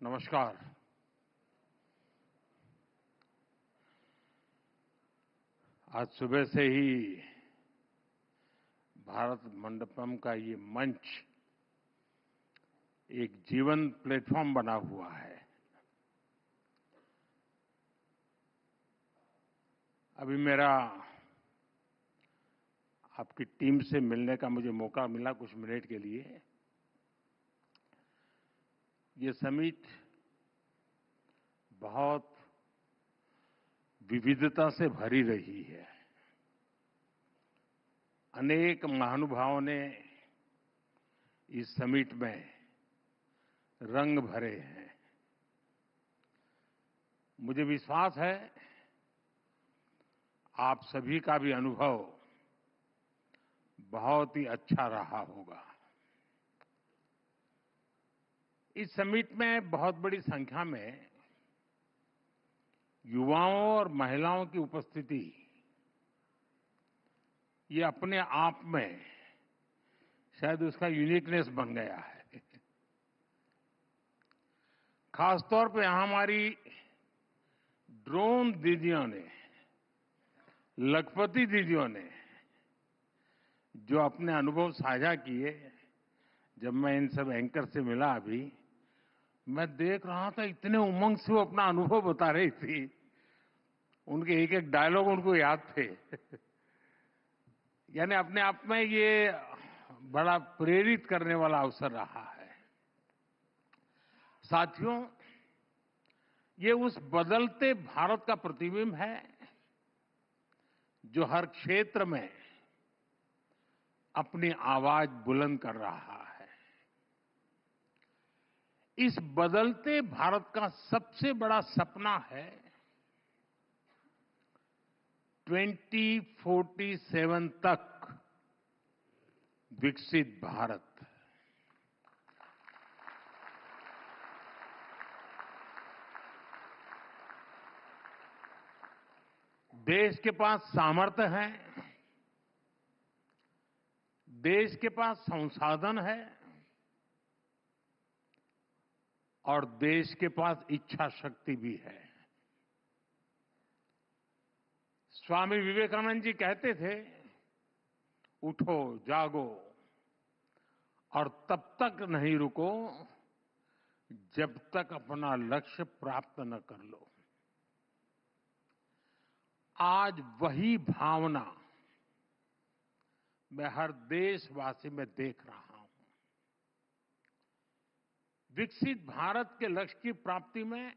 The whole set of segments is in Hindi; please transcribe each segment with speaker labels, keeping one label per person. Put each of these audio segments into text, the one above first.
Speaker 1: नमस्कार। आज सुबह से ही भारत मंडपम का ये मंच एक जीवंत प्लेटफॉर्म बना हुआ है। अभी मेरा आपकी टीम से मिलने का मुझे मौका मिला कुछ मिनट के लिए। ये समिट बहुत विविधता से भरी रही है। अनेक महानुभावों ने इस समिट में रंग भरे हैं। मुझे विश्वास है आप सभी का भी अनुभव बहुत ही अच्छा रहा होगा। इस समिट में बहुत बड़ी संख्या में युवाओं और महिलाओं की उपस्थिति ये अपने आप में शायद उसका यूनिकनेस बन गया है। खासतौर पे हमारी ड्रोन दीदियों ने, लखपति दीदियों ने जो अपने अनुभव साझा किए, जब मैं इन सब एंकर से मिला अभी, मैं देख रहा था इतने उमंग से वो अपना अनुभव बता रही थी। उनके एक एक डायलॉग उनको याद थे। यानी अपने आप में ये बड़ा प्रेरित करने वाला अवसर रहा है। साथियों, ये उस बदलते भारत का प्रतिबिंब है जो हर क्षेत्र में अपनी आवाज बुलंद कर रहा है। इस बदलते भारत का सबसे बड़ा सपना है 2047 तक विकसित भारत। देश के पास सामर्थ्य है, देश के पास संसाधन है और देश के पास इच्छा शक्ति भी है। स्वामी विवेकानंद जी कहते थे, उठो, जागो और तब तक नहीं रुको जब तक अपना लक्ष्य प्राप्त न कर लो। आज वही भावना मैं हर देशवासी में देख रहा हूं। विकसित भारत के लक्ष्य की प्राप्ति में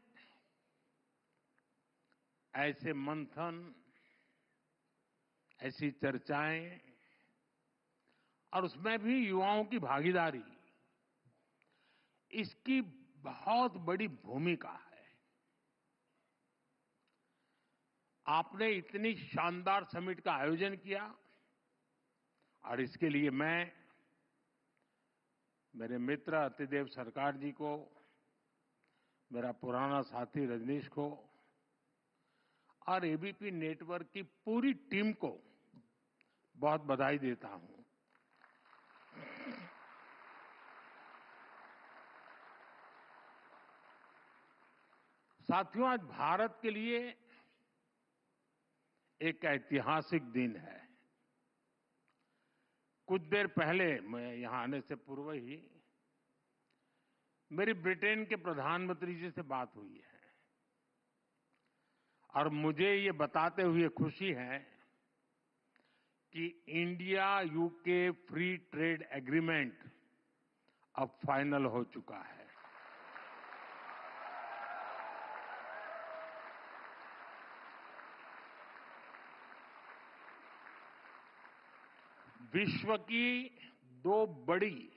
Speaker 1: ऐसे मंथन, ऐसी चर्चाएं और उसमें भी युवाओं की भागीदारी, इसकी बहुत बड़ी भूमिका है। आपने इतनी शानदार समिट का आयोजन किया और इसके लिए मैं मेरे मित्र अतिदेव सरकार जी को, मेरा पुराना साथी रजनीश को और एबीपी नेटवर्क की पूरी टीम को बहुत बधाई देता हूं। साथियों, आज भारत के लिए एक ऐतिहासिक दिन है। कुछ देर पहले, मैं यहां आने से पूर्व ही मेरी ब्रिटेन के प्रधानमंत्री जी से बात हुई है और मुझे ये बताते हुए खुशी है कि India UK free trade agreement अब फाइनल हो चुका है। विश्व की दो बड़ी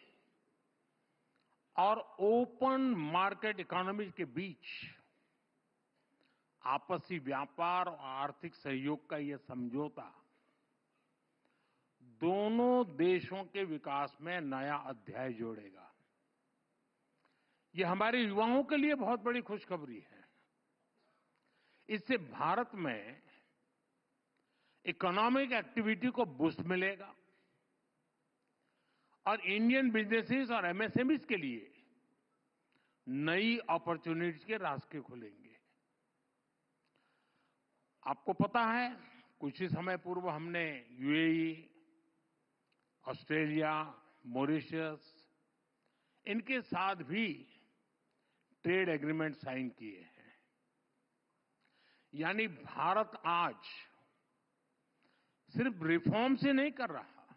Speaker 1: और ओपन मार्केट इकोनॉमी के बीच आपसी व्यापार और आर्थिक सहयोग का यह समझौता दोनों देशों के विकास में नया अध्याय जोड़ेगा। यह हमारे युवाओं के लिए बहुत बड़ी खुशखबरी है। इससे भारत में इकोनॉमिक एक्टिविटी को बूस्ट मिलेगा और इंडियन बिजनेसेस और एमएसएमईज के लिए नई अपॉर्चुनिटीज के रास्ते खुलेंगे। आपको पता है, कुछ ही समय पूर्व हमने यूएई, ऑस्ट्रेलिया, मॉरिशस इनके साथ भी ट्रेड एग्रीमेंट साइन किए हैं। यानी भारत आज सिर्फ रिफॉर्म से नहीं कर रहा,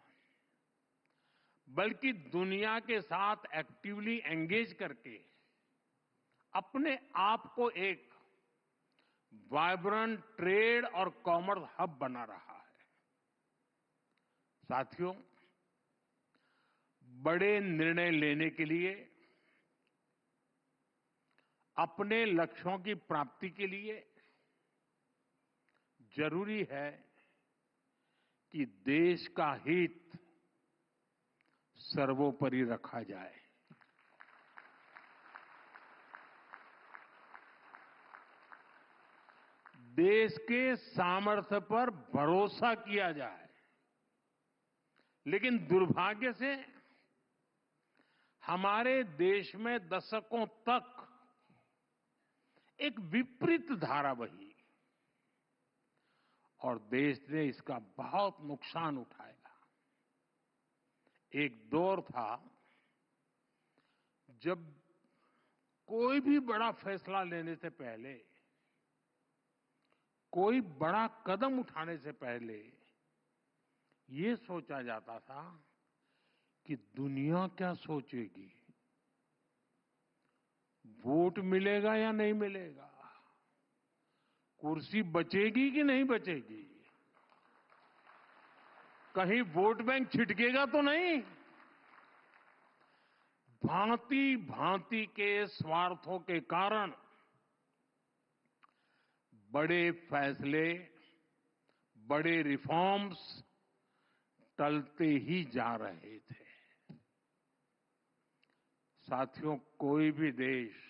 Speaker 1: बल्कि दुनिया के साथ एक्टिवली एंगेज करके अपने आप को एक वाइब्रेंट ट्रेड और कॉमर्स हब बना रहा है। साथियों, बड़े निर्णय लेने के लिए, अपने लक्ष्यों की प्राप्ति के लिए जरूरी है कि देश का हित सर्वोपरि रखा जाए। देश के सामर्थ्य पर भरोसा किया जाए। लेकिन दुर्भाग्य से हमारे देश में दशकों तक एक विपरीत धारा बही और देश ने इसका बहुत नुकसान उठाया। एक दौर था जब कोई भी बड़ा फैसला लेने से पहले, कोई बड़ा कदम उठाने से पहले ये सोचा जाता था कि दुनिया क्या सोचेगी, वोट मिलेगा या नहीं मिलेगा, कुर्सी बचेगी कि नहीं बचेगी, कहीं वोट बैंक छिटकेगा तो नहीं। भांति भांति के स्वार्थों के कारण बड़े फैसले, बड़े रिफॉर्म्स टलते ही जा रहे थे। साथियों, कोई भी देश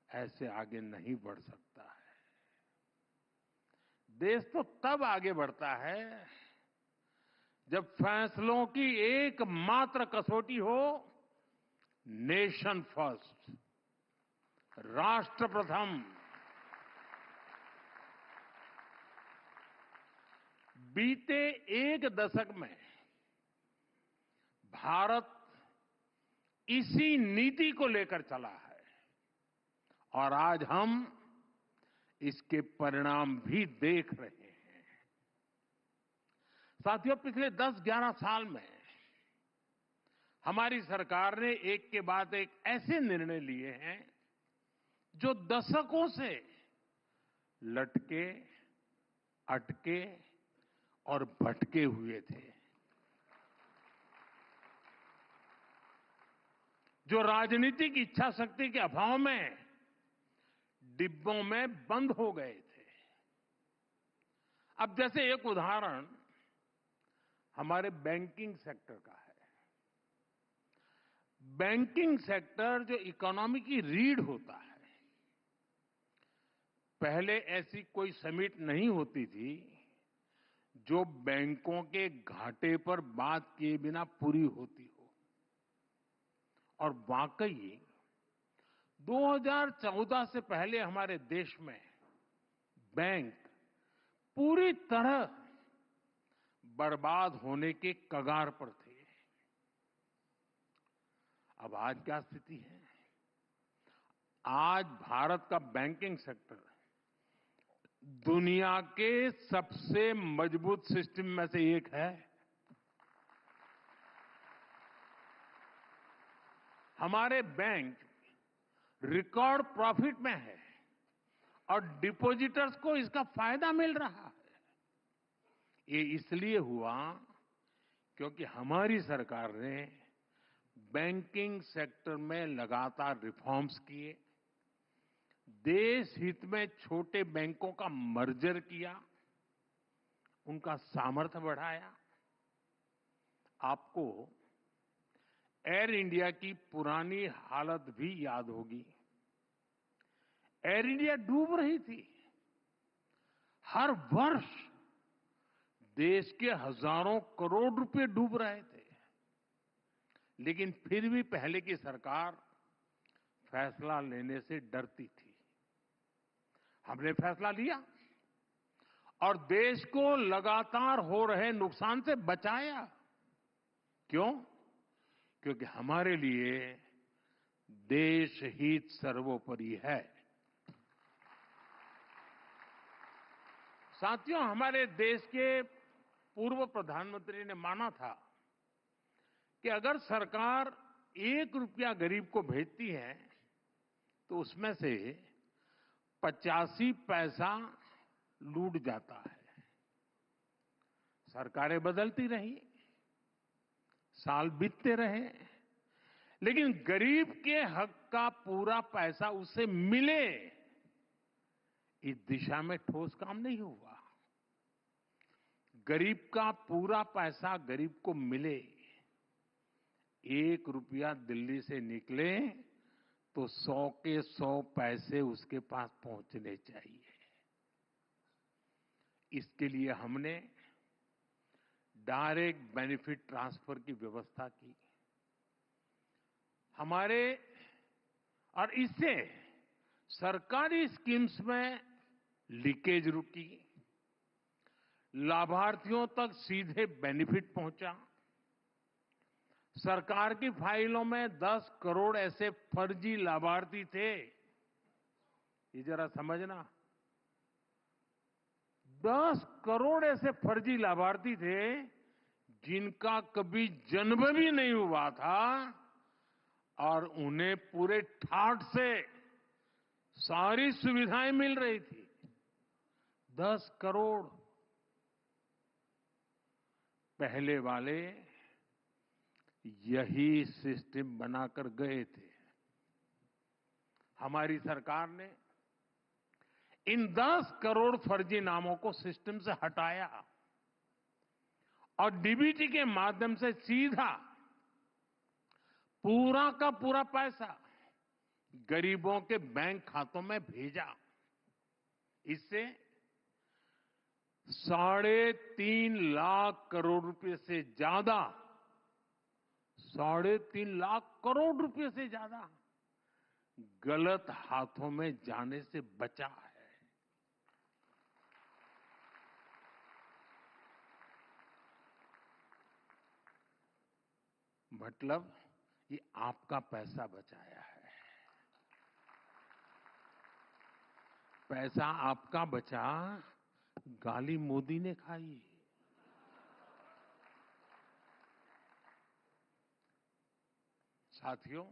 Speaker 1: ऐसे आगे नहीं बढ़ सकता है। देश तो तब आगे बढ़ता है जब फैसलों की एकमात्र कसौटी हो नेशन फर्स्ट, राष्ट्र प्रथम। बीते एक दशक में भारत इसी नीति को लेकर चला है और आज हम इसके परिणाम भी देख रहे हैं। साथियों, पिछले 10-11 साल में हमारी सरकार ने एक के बाद एक ऐसे निर्णय लिए हैं जो दशकों से लटके, अटके और भटके हुए थे, जो राजनीतिक इच्छा शक्ति के अभाव में डिब्बों में बंद हो गए थे। अब जैसे एक उदाहरण हमारे बैंकिंग सेक्टर का है। बैंकिंग सेक्टर जो इकोनॉमी की रीढ़ होता है, पहले ऐसी कोई समिट नहीं होती थी जो बैंकों के घाटे पर बात किए बिना पूरी होती हो। और वाकई 2014 से पहले हमारे देश में बैंक पूरी तरह बर्बाद होने के कगार पर थे। अब आज क्या स्थिति है? आज भारत का बैंकिंग सेक्टर दुनिया के सबसे मजबूत सिस्टम में से एक है। हमारे बैंक रिकॉर्ड प्रॉफिट में है और डिपॉजिटर्स को इसका फायदा मिल रहा है। ये इसलिए हुआ क्योंकि हमारी सरकार ने बैंकिंग सेक्टर में लगातार रिफॉर्म्स किए, देश हित में छोटे बैंकों का मर्जर किया, उनका सामर्थ्य बढ़ाया। आपको एयर इंडिया की पुरानी हालत भी याद होगी। एयर इंडिया डूब रही थी। हर वर्ष देश के हजारों करोड़ रुपए डूब रहे थे, लेकिन फिर भी पहले की सरकार फैसला लेने से डरती थी। हमने फैसला लिया और देश को लगातार हो रहे नुकसान से बचाया। क्यों? क्योंकि हमारे लिए देश हित सर्वोपरि है। साथियों, हमारे देश के पूर्व प्रधानमंत्री ने माना था कि अगर सरकार 1 रुपया गरीब को भेजती है तो उसमें से 85 पैसा लूट जाता है। सरकारें बदलती रही, साल बीतते रहे, लेकिन गरीब के हक का पूरा पैसा उसे मिले, इस दिशा में ठोस काम नहीं हुआ। गरीब का पूरा पैसा गरीब को मिले, 1 रुपया दिल्ली से निकले तो 100 के 100 पैसे उसके पास पहुंचने चाहिए। इसके लिए हमने डायरेक्ट बेनिफिट ट्रांसफर की व्यवस्था की। और इससे सरकारी स्कीम्स में लीकेज रुकी, लाभार्थियों तक सीधे बेनिफिट पहुंचा। सरकार की फाइलों में 10 करोड़ ऐसे फर्जी लाभार्थी थे, ये जरा समझना। 10 करोड़ ऐसे फर्जी लाभार्थी थे जिनका कभी जन्म भी नहीं हुआ था और उन्हें पूरे ठाठ से सारी सुविधाएं मिल रही थी। 10 करोड़। पहले वाले यही सिस्टम बनाकर गए थे। हमारी सरकार ने इन 10 करोड़ फर्जी नामों को सिस्टम से हटाया और डीबीटी के माध्यम से सीधा पूरा का पूरा पैसा गरीबों के बैंक खातों में भेजा। इससे 3.5 लाख करोड़ रुपए से ज्यादा 3.5 लाख करोड़ रुपए से ज्यादा गलत हाथों में जाने से बचा है। मतलब ये आपका पैसा बचाया है। पैसा आपका बचा, गाली मोदी ने खाई। साथियों,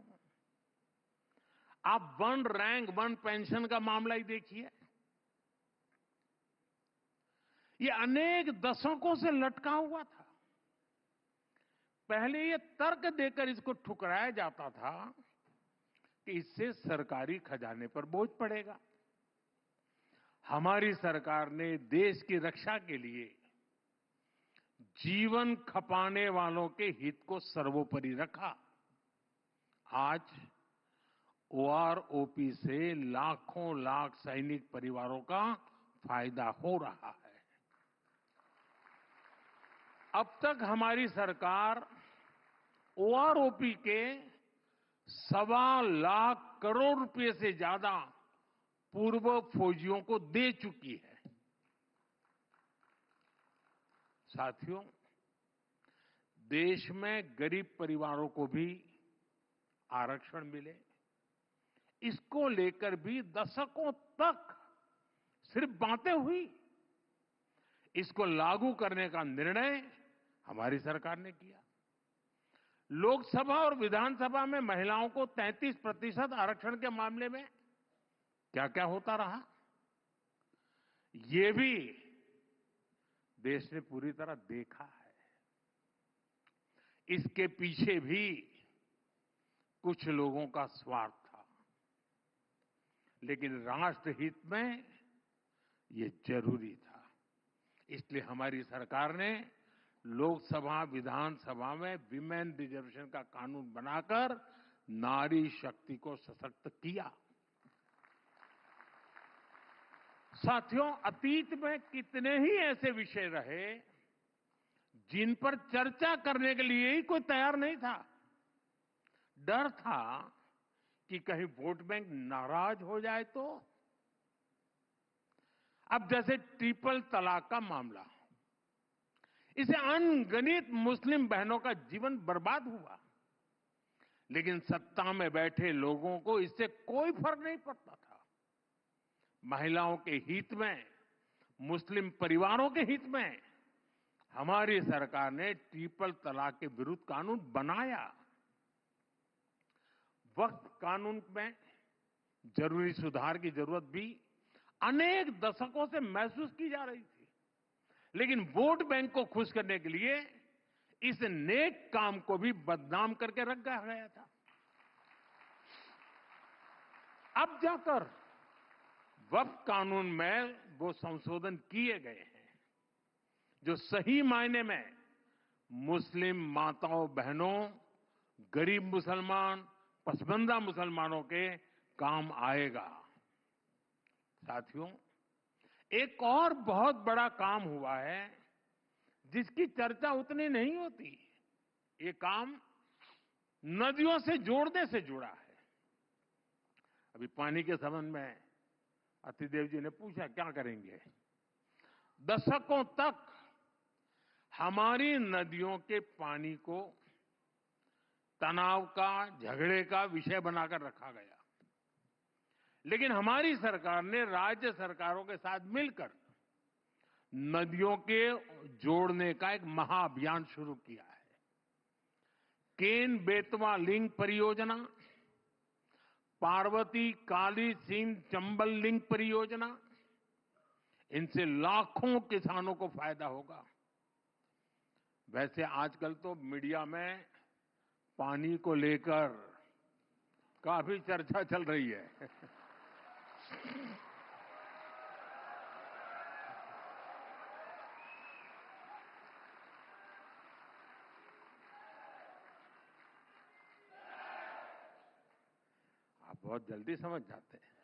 Speaker 1: आप 1 रैंक 1 पेंशन का मामला ही देखिए। ये अनेक दशकों से लटका हुआ था। पहले ये तर्क देकर इसको ठुकराया जाता था कि इससे सरकारी खजाने पर बोझ पड़ेगा। हमारी सरकार ने देश की रक्षा के लिए जीवन खपाने वालों के हित को सर्वोपरि रखा। आज ओआरओपी से लाखों लाख सैनिक परिवारों का फायदा हो रहा है। अब तक हमारी सरकार ओआरओपी के 1.25 लाख करोड़ रुपए से ज्यादा पूर्व फौजियों को दे चुकी है। साथियों, देश में गरीब परिवारों को भी आरक्षण मिले, इसको लेकर भी दशकों तक सिर्फ बातें हुई। इसको लागू करने का निर्णय हमारी सरकार ने किया। लोकसभा और विधानसभा में महिलाओं को 33% आरक्षण के मामले में क्या क्या होता रहा, ये भी देश ने पूरी तरह देखा है। इसके पीछे भी कुछ लोगों का स्वार्थ था, लेकिन राष्ट्रहित में ये जरूरी था। इसलिए हमारी सरकार ने लोकसभा विधानसभा में विमेन रिजर्वेशन का कानून बनाकर नारी शक्ति को सशक्त किया। साथियों, अतीत में कितने ही ऐसे विषय रहे जिन पर चर्चा करने के लिए ही कोई तैयार नहीं था। डर था कि कहीं वोट बैंक नाराज हो जाए तो। अब जैसे ट्रिपल तलाक का मामला, इसे अनगिनत मुस्लिम बहनों का जीवन बर्बाद हुआ, लेकिन सत्ता में बैठे लोगों को इससे कोई फर्क नहीं पड़ता था। महिलाओं के हित में, मुस्लिम परिवारों के हित में हमारी सरकार ने ट्रिपल तलाक के विरुद्ध कानून बनाया। वक्फ कानून में जरूरी सुधार की जरूरत भी अनेक दशकों से महसूस की जा रही थी, लेकिन वोट बैंक को खुश करने के लिए इस नेक काम को भी बदनाम करके रख गया था। अब जाकर वक्फ कानून में वो संशोधन किए गए हैं जो सही मायने में मुस्लिम माताओं बहनों, गरीब मुसलमान, पसमानदा मुसलमानों के काम आएगा। साथियों, एक और बहुत बड़ा काम हुआ है जिसकी चर्चा उतनी नहीं होती। ये काम नदियों से जोड़ने से जुड़ा है। अभी पानी के संबंध में अतिदेव जी ने पूछा क्या करेंगे। दशकों तक हमारी नदियों के पानी को तनाव का, झगड़े का विषय बनाकर रखा गया, लेकिन हमारी सरकार ने राज्य सरकारों के साथ मिलकर नदियों के जोड़ने का एक महाअभियान शुरू किया है। केन बेतवा लिंक परियोजना, पार्वती काली सिंध चंबल लिंक परियोजना, इनसे लाखों किसानों को फायदा होगा। वैसे आजकल तो मीडिया में पानी को लेकर काफी चर्चा चल रही है। आप बहुत जल्दी समझ जाते हैं।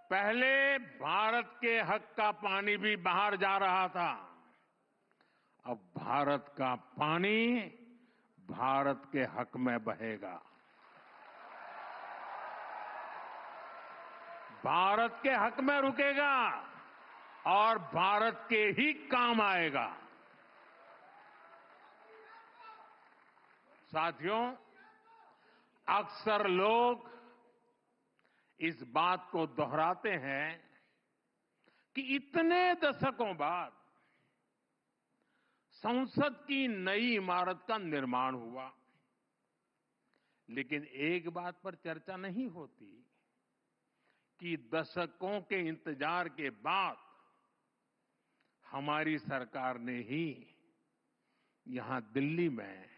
Speaker 1: पहले भारत के हक का पानी भी बाहर जा रहा था, अब भारत का पानी भारत के हक में बहेगा। भारत के हक में रुकेगा और भारत के ही काम आएगा। साथियों, अक्सर लोग इस बात को दोहराते हैं कि इतने दशकों बाद संसद की नई इमारत का निर्माण हुआ, लेकिन एक बात पर चर्चा नहीं होती कि दशकों के इंतजार के बाद हमारी सरकार ने ही यहां दिल्ली में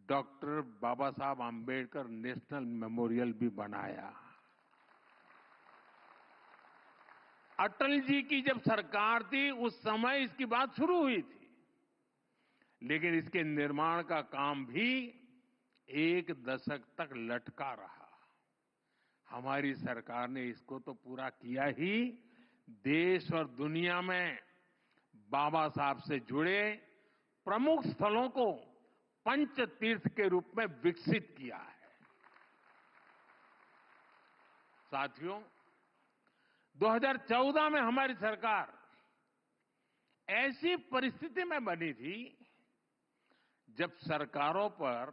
Speaker 1: डॉक्टर बाबा साहब आंबेडकर नेशनल मेमोरियल भी बनाया। अटल जी की जब सरकार थी उस समय इसकी बात शुरू हुई थी, लेकिन इसके निर्माण का काम भी एक दशक तक लटका रहा। हमारी सरकार ने इसको तो पूरा किया ही, देश और दुनिया में बाबा साहब से जुड़े प्रमुख स्थलों को पंच तीर्थ के रूप में विकसित किया है। साथियों, 2014 में हमारी सरकार ऐसी परिस्थिति में बनी थी जब सरकारों पर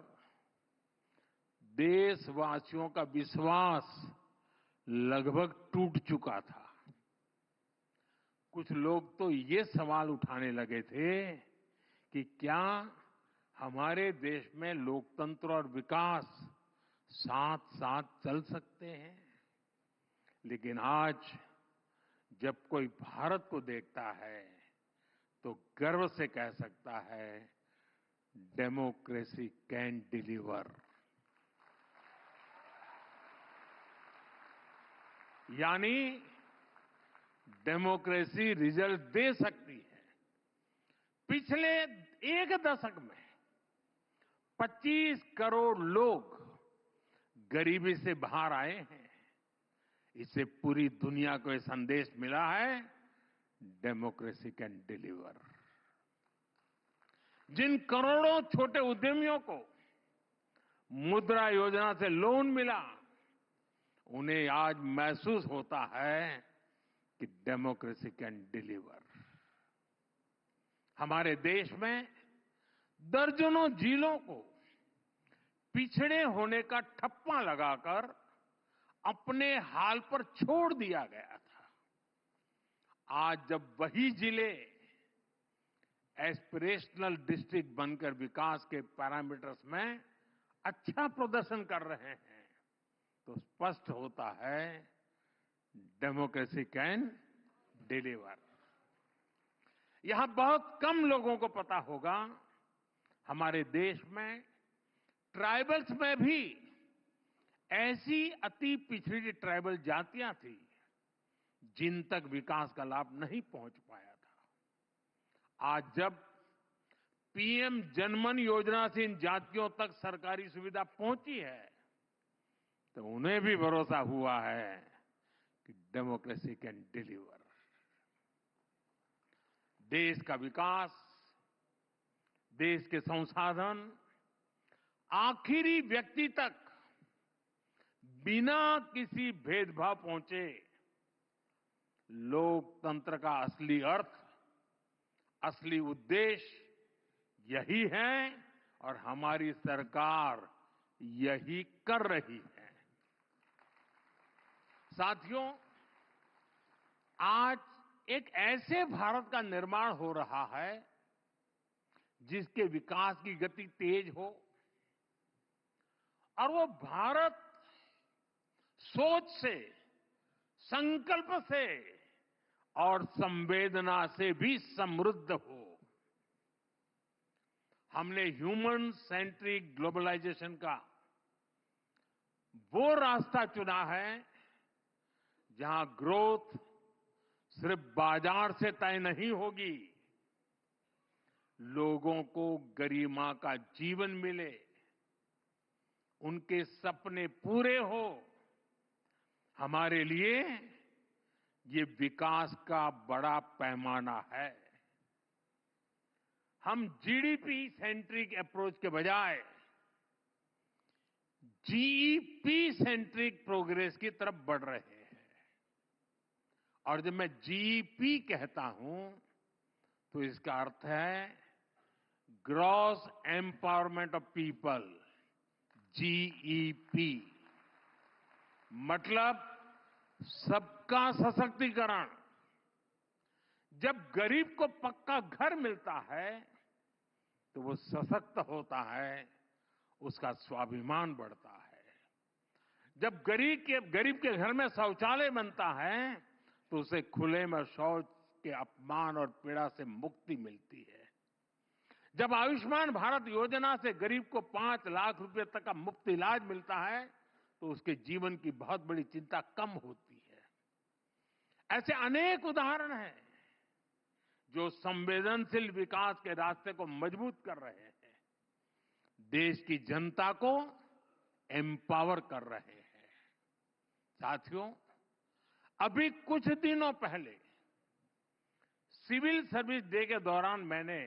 Speaker 1: देशवासियों का विश्वास लगभग टूट चुका था। कुछ लोग तो ये सवाल उठाने लगे थे कि क्या हमारे देश में लोकतंत्र और विकास साथ साथ चल सकते हैं। लेकिन आज जब कोई भारत को देखता है तो गर्व से कह सकता है, डेमोक्रेसी कैन डिलीवर। यानी डेमोक्रेसी रिजल्ट दे सकती है। पिछले एक दशक में 25 करोड़ लोग गरीबी से बाहर आए हैं। इससे पूरी दुनिया को यह संदेश मिला है, डेमोक्रेसी कैन डिलीवर। जिन करोड़ों छोटे उद्यमियों को मुद्रा योजना से लोन मिला, उन्हें आज महसूस होता है कि डेमोक्रेसी कैन डिलीवर। हमारे देश में दर्जनों जिलों को पिछड़े होने का ठप्पा लगाकर अपने हाल पर छोड़ दिया गया था। आज जब वही जिले एस्पिरेशनल डिस्ट्रिक्ट बनकर विकास के पैरामीटर्स में अच्छा प्रदर्शन कर रहे हैं, तो स्पष्ट होता है डेमोक्रेसी कैन डिलीवर। यहां बहुत कम लोगों को पता होगा, हमारे देश में ट्राइबल्स में भी ऐसी अति पिछड़ी ट्राइबल जातियां थी जिन तक विकास का लाभ नहीं पहुंच पाया था। आज जब पीएम जनमन योजना से इन जातियों तक सरकारी सुविधा पहुंची है, तो उन्हें भी भरोसा हुआ है कि डेमोक्रेसी कैन डिलीवर। देश का विकास, देश के संसाधन आखिरी व्यक्ति तक बिना किसी भेदभाव पहुंचे, लोकतंत्र का असली अर्थ, असली उद्देश्य यही है और हमारी सरकार यही कर रही है। साथियों, आज एक ऐसे भारत का निर्माण हो रहा है जिसके विकास की गति तेज हो, और वो भारत सोच से, संकल्प से और संवेदना से भी समृद्ध हो। हमने ह्यूमन सेंट्रिक ग्लोबलाइजेशन का वो रास्ता चुना है जहां ग्रोथ सिर्फ बाजार से तय नहीं होगी, लोगों को गरिमा का जीवन मिले, उनके सपने पूरे हो। हमारे लिए ये विकास का बड़ा पैमाना है। हम जीडीपी सेंट्रिक अप्रोच के बजाय जीईपी सेंट्रिक प्रोग्रेस की तरफ बढ़ रहे हैं। और जब मैं जीईपी कहता हूं तो इसका अर्थ है gross empowerment of people, GEP. मतलब सबका सशक्तिकरण। जब गरीब को पक्का घर मिलता है तो वो सशक्त होता है, उसका स्वाभिमान बढ़ता है। जब गरीब के घर में शौचालय बनता है तो उसे खुले में शौच के अपमान और पीड़ा से मुक्ति मिलती है। जब आयुष्मान भारत योजना से गरीब को 5 लाख रुपए तक का मुफ्त इलाज मिलता है तो उसके जीवन की बहुत बड़ी चिंता कम होती है। ऐसे अनेक उदाहरण हैं जो संवेदनशील विकास के रास्ते को मजबूत कर रहे हैं, देश की जनता को एम्पावर कर रहे हैं। साथियों, अभी कुछ दिनों पहले सिविल सर्विस डे के दौरान मैंने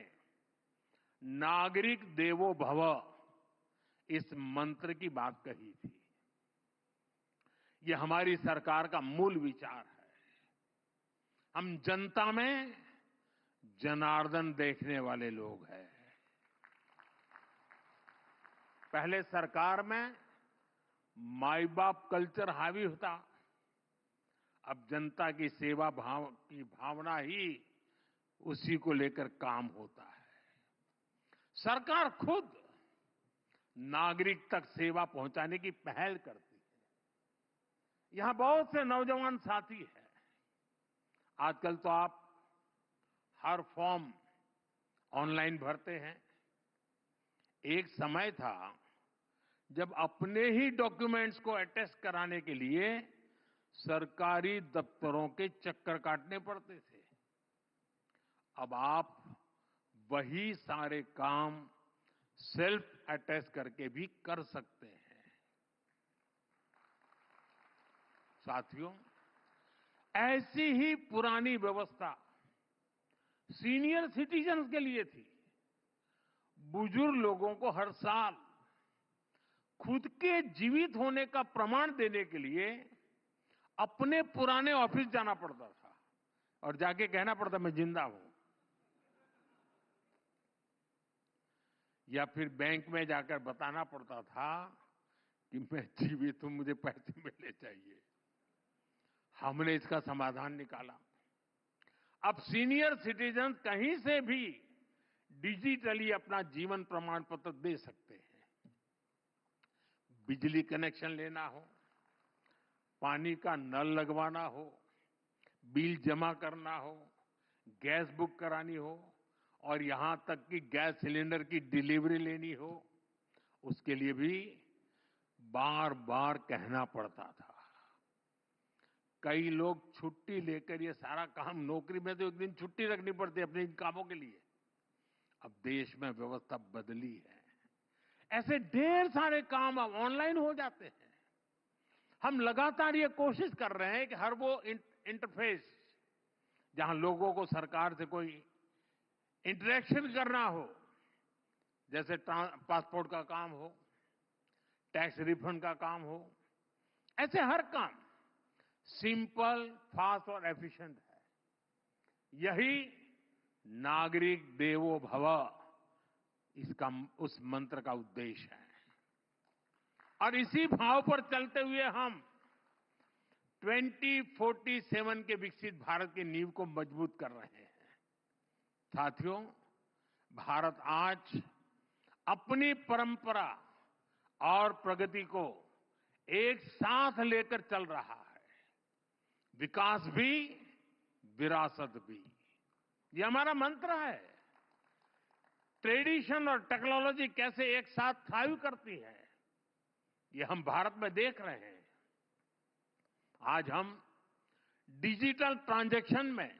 Speaker 1: नागरिक देवो भव इस मंत्र की बात कही थी। ये हमारी सरकार का मूल विचार है। हम जनता में जनार्दन देखने वाले लोग हैं। पहले सरकार में माई बाप कल्चर हावी होता, अब जनता की सेवा की भावना ही उसी को लेकर काम होता है। सरकार खुद नागरिक तक सेवा पहुंचाने की पहल करती है। यहां बहुत से नौजवान साथी हैं। आजकल तो आप हर फॉर्म ऑनलाइन भरते हैं। एक समय था जब अपने ही डॉक्यूमेंट्स को अटेस्ट कराने के लिए सरकारी दफ्तरों के चक्कर काटने पड़ते थे। अब आप वही सारे काम सेल्फ अटेस्ट करके भी कर सकते हैं। साथियों, ऐसी ही पुरानी व्यवस्था सीनियर सिटीजन्स के लिए थी। बुजुर्ग लोगों को हर साल खुद के जीवित होने का प्रमाण देने के लिए अपने पुराने ऑफिस जाना पड़ता था और जाके कहना पड़ता मैं जिंदा हूं, या फिर बैंक में जाकर बताना पड़ता था कि मैं जीवित हूं, मुझे पैसे मिलने चाहिए। हमने इसका समाधान निकाला। अब सीनियर सिटीजन कहीं से भी डिजिटली अपना जीवन प्रमाण पत्र दे सकते हैं। बिजली कनेक्शन लेना हो, पानी का नल लगवाना हो, बिल जमा करना हो, गैस बुक करानी हो और यहां तक कि गैस सिलेंडर की डिलीवरी लेनी हो, उसके लिए भी बार बार कहना पड़ता था। कई लोग छुट्टी लेकर ये सारा काम, नौकरी में तो एक दिन छुट्टी रखनी पड़ती है अपने इन कामों के लिए। अब देश में व्यवस्था बदली है, ऐसे ढेर सारे काम अब ऑनलाइन हो जाते हैं। हम लगातार ये कोशिश कर रहे हैं कि हर वो इंटरफेस जहां लोगों को सरकार से कोई इंटरेक्शन करना हो, जैसे पासपोर्ट का काम हो, टैक्स रिफंड का काम हो, ऐसे हर काम सिंपल, फास्ट और एफिशिएंट है। यही नागरिक देवो भव, इसका उस मंत्र का उद्देश्य है। और इसी भाव पर चलते हुए हम 2047 के विकसित भारत की नींव को मजबूत कर रहे हैं। साथियों, भारत आज अपनी परंपरा और प्रगति को एक साथ लेकर चल रहा है। विकास भी, विरासत भी, ये हमारा मंत्र है। ट्रेडिशन और टेक्नोलॉजी कैसे एक साथ थ्राइव करती है, ये हम भारत में देख रहे हैं। आज हम डिजिटल ट्रांजैक्शन में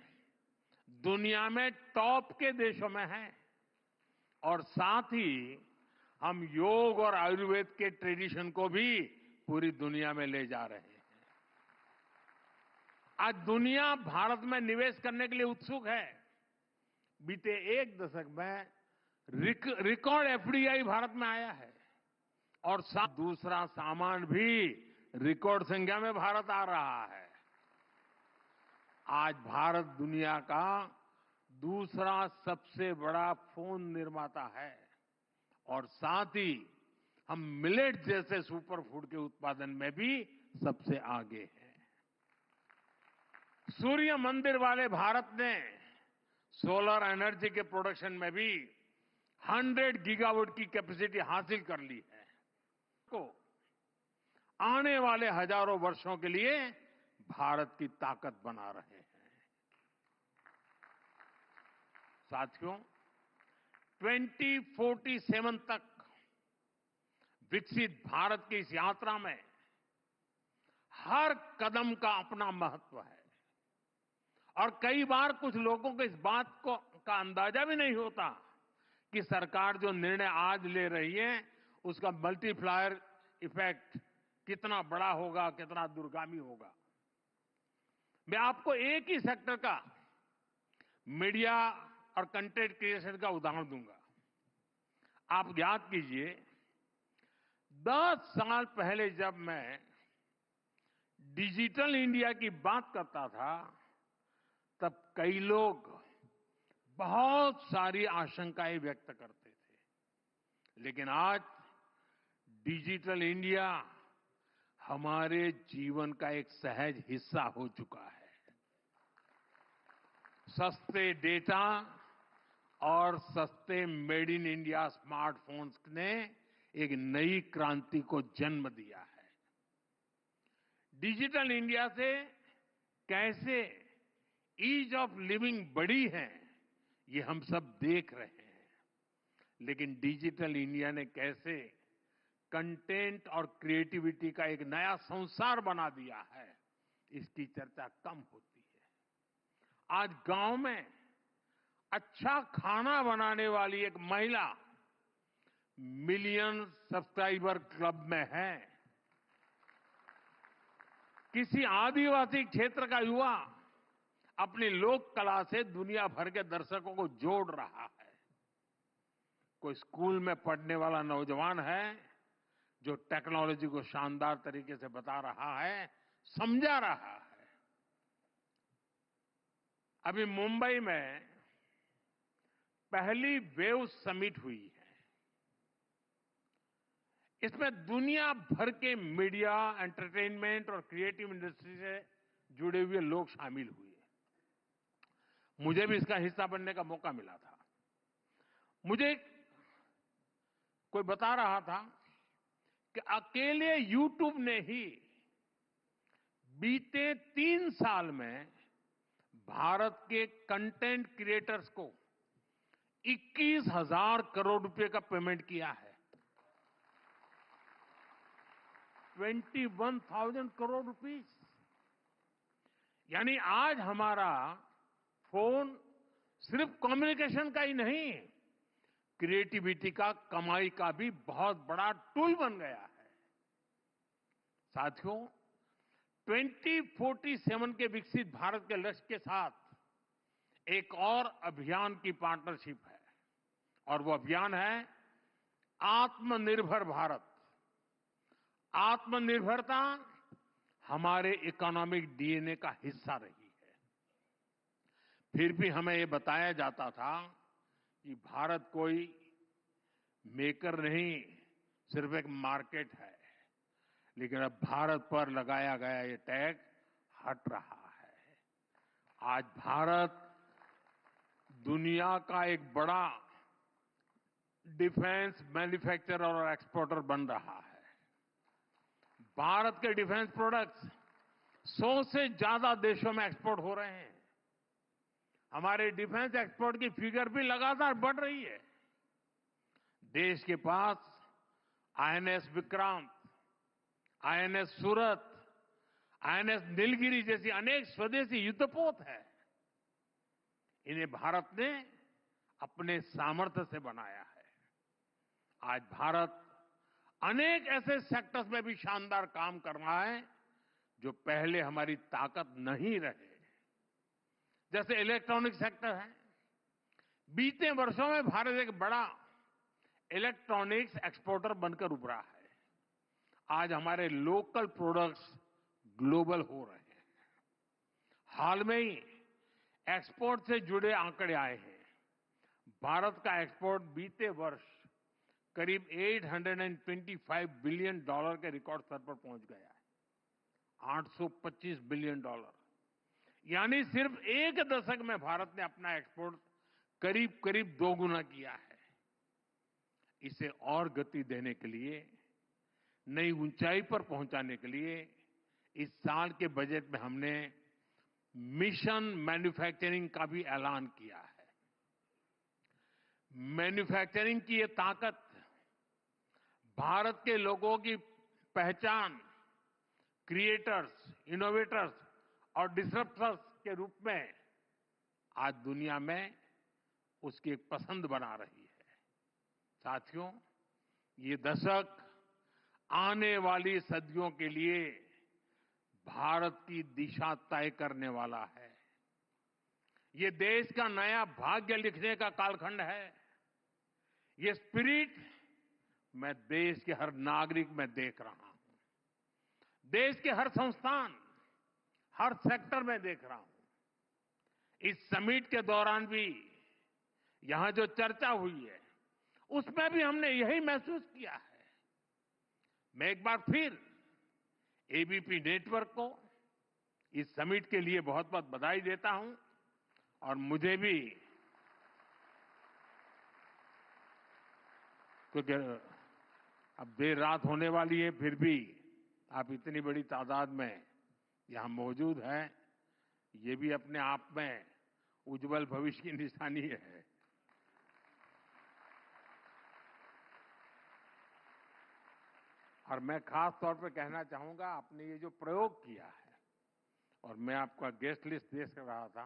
Speaker 1: दुनिया में टॉप के देशों में हैं और साथ ही हम योग और आयुर्वेद के ट्रेडिशन को भी पूरी दुनिया में ले जा रहे हैं। आज दुनिया भारत में निवेश करने के लिए उत्सुक है। बीते एक दशक में रिकॉर्ड एफडीआई भारत में आया है और साथ दूसरा सामान भी रिकॉर्ड संख्या में भारत आ रहा है। आज भारत दुनिया का दूसरा सबसे बड़ा फोन निर्माता है और साथ ही हम मिलेट जैसे सुपर फूड के उत्पादन में भी सबसे आगे हैं। सूर्य मंदिर वाले भारत ने सोलर एनर्जी के प्रोडक्शन में भी 100 गीगावाट की कैपेसिटी हासिल कर ली है। को आने वाले हजारों वर्षों के लिए भारत की ताकत बना रहे हैं। साथियों, 2047 तक विकसित भारत की इस यात्रा में हर कदम का अपना महत्व है और कई बार कुछ लोगों को इस बात का अंदाजा भी नहीं होता कि सरकार जो निर्णय आज ले रही है उसका मल्टीप्लायर इफेक्ट कितना बड़ा होगा, कितना दूरगामी होगा। मैं आपको एक ही सेक्टर का, मीडिया और कंटेंट क्रिएशन का उदाहरण दूंगा। आप याद कीजिए, 10 साल पहले जब मैं डिजिटल इंडिया की बात करता था तब कई लोग बहुत सारी आशंकाएं व्यक्त करते थे, लेकिन आज डिजिटल इंडिया हमारे जीवन का एक सहज हिस्सा हो चुका है। सस्ते डेटा और सस्ते मेड इन इंडिया स्मार्टफोन्स ने एक नई क्रांति को जन्म दिया है। डिजिटल इंडिया से कैसे ईज ऑफ लिविंग बढ़ी है, ये हम सब देख रहे हैं, लेकिन डिजिटल इंडिया ने कैसे कंटेंट और क्रिएटिविटी का एक नया संसार बना दिया है, इसकी चर्चा कम होती है। आज गांव में अच्छा खाना बनाने वाली एक महिला मिलियन सब्सक्राइबर क्लब में है। किसी आदिवासी क्षेत्र का युवा अपनी लोक कला से दुनिया भर के दर्शकों को जोड़ रहा है। कोई स्कूल में पढ़ने वाला नौजवान है जो टेक्नोलॉजी को शानदार तरीके से बता रहा है, समझा रहा है। अभी मुंबई में पहली वेव समिट हुई है। इसमें दुनिया भर के मीडिया, एंटरटेनमेंट और क्रिएटिव इंडस्ट्री से जुड़े हुए लोग शामिल हुए। मुझे भी इसका हिस्सा बनने का मौका मिला था। मुझे कोई बता रहा था कि अकेले YouTube ने ही बीते 3 साल में भारत के कंटेंट क्रिएटर्स को 21,000 करोड़ रुपए का पेमेंट किया है। 21,000 करोड़ रुपीस। यानी आज हमारा फोन सिर्फ कम्युनिकेशन का ही नहीं, क्रिएटिविटी का, कमाई का भी बहुत बड़ा टूल बन गया है। साथियों, 2047 के विकसित भारत के लक्ष्य के साथ एक और अभियान की पार्टनरशिप है और वो अभियान है आत्मनिर्भर भारत। आत्मनिर्भरता हमारे इकोनॉमिक डीएनए का हिस्सा रही है। फिर भी हमें ये बताया जाता था कि भारत कोई मेकर नहीं, सिर्फ एक मार्केट है। लेकिन अब भारत पर लगाया गया ये टैग हट रहा है। आज भारत दुनिया का एक बड़ा डिफेंस मैन्युफैक्चरर और एक्सपोर्टर बन रहा है। भारत के डिफेंस प्रोडक्ट्स 100 से ज्यादा देशों में एक्सपोर्ट हो रहे हैं। हमारे डिफेंस एक्सपोर्ट की फिगर भी लगातार बढ़ रही है। देश के पास आईएनएस विक्रांत, आईएनएस सूरत, आईएनएस नीलगिरी जैसी अनेक स्वदेशी युद्धपोत है। इन्हें भारत ने अपने सामर्थ्य से बनाया है। आज भारत अनेक ऐसे सेक्टर्स में भी शानदार काम कर रहा है जो पहले हमारी ताकत नहीं रहे। जैसे इलेक्ट्रॉनिक सेक्टर है। बीते वर्षों में भारत एक बड़ा इलेक्ट्रॉनिक्स एक्सपोर्टर बनकर उभरा है। आज हमारे लोकल प्रोडक्ट्स ग्लोबल हो रहे हैं। हाल में ही एक्सपोर्ट से जुड़े आंकड़े आए हैं। भारत का एक्सपोर्ट बीते वर्ष करीब $825 बिलियन के रिकॉर्ड स्तर पर पहुंच गया है। $825 बिलियन। यानी सिर्फ एक दशक में भारत ने अपना एक्सपोर्ट करीब करीब दोगुना किया है। इसे और गति देने के लिए, नई ऊंचाई पर पहुंचाने के लिए इस साल के बजट में हमने मिशन मैन्युफैक्चरिंग का भी ऐलान किया है। मैन्युफैक्चरिंग की ये ताकत भारत के लोगों की पहचान, क्रिएटर्स, इनोवेटर्स और डिसरप्टर्स के रूप में आज दुनिया में उसकी एक पसंद बना रही है। साथियों, ये दशक आने वाली सदियों के लिए भारत की दिशा तय करने वाला है। ये देश का नया भाग्य लिखने का कालखंड है। ये स्पिरिट मैं देश के हर नागरिक में देख रहा हूं। देश के हर संस्थान, हर सेक्टर में देख रहा हूं। इस समिट के दौरान भी यहां जो चर्चा हुई है, उसमें भी हमने यही महसूस किया है। मैं एक बार फिर एबीपी नेटवर्क को इस समिट के लिए बहुत बहुत बधाई देता हूं और मुझे भी, क्योंकि अब देर रात होने वाली है, फिर भी आप इतनी बड़ी तादाद में यहां मौजूद हैं, ये भी अपने आप में उज्जवल भविष्य की निशानी है। और मैं खास तौर पे कहना चाहूंगा, आपने ये जो प्रयोग किया है, और मैं आपका गेस्ट लिस्ट देख रहा था,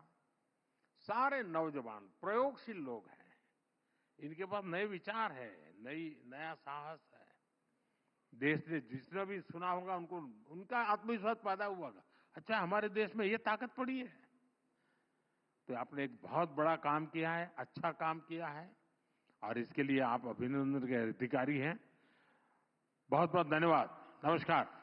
Speaker 1: सारे नौजवान प्रयोगशील लोग हैं। इनके पास नए विचार है, नया साहस है। देश ने जिसने भी सुना होगा उनको, उनका आत्मविश्वास पैदा हुआ होगा, अच्छा हमारे देश में ये ताकत पड़ी है। तो आपने एक बहुत बड़ा काम किया है, अच्छा काम किया है और इसके लिए आप अभिनंदन के अधिकारी हैं। बहुत बहुत धन्यवाद। नमस्कार।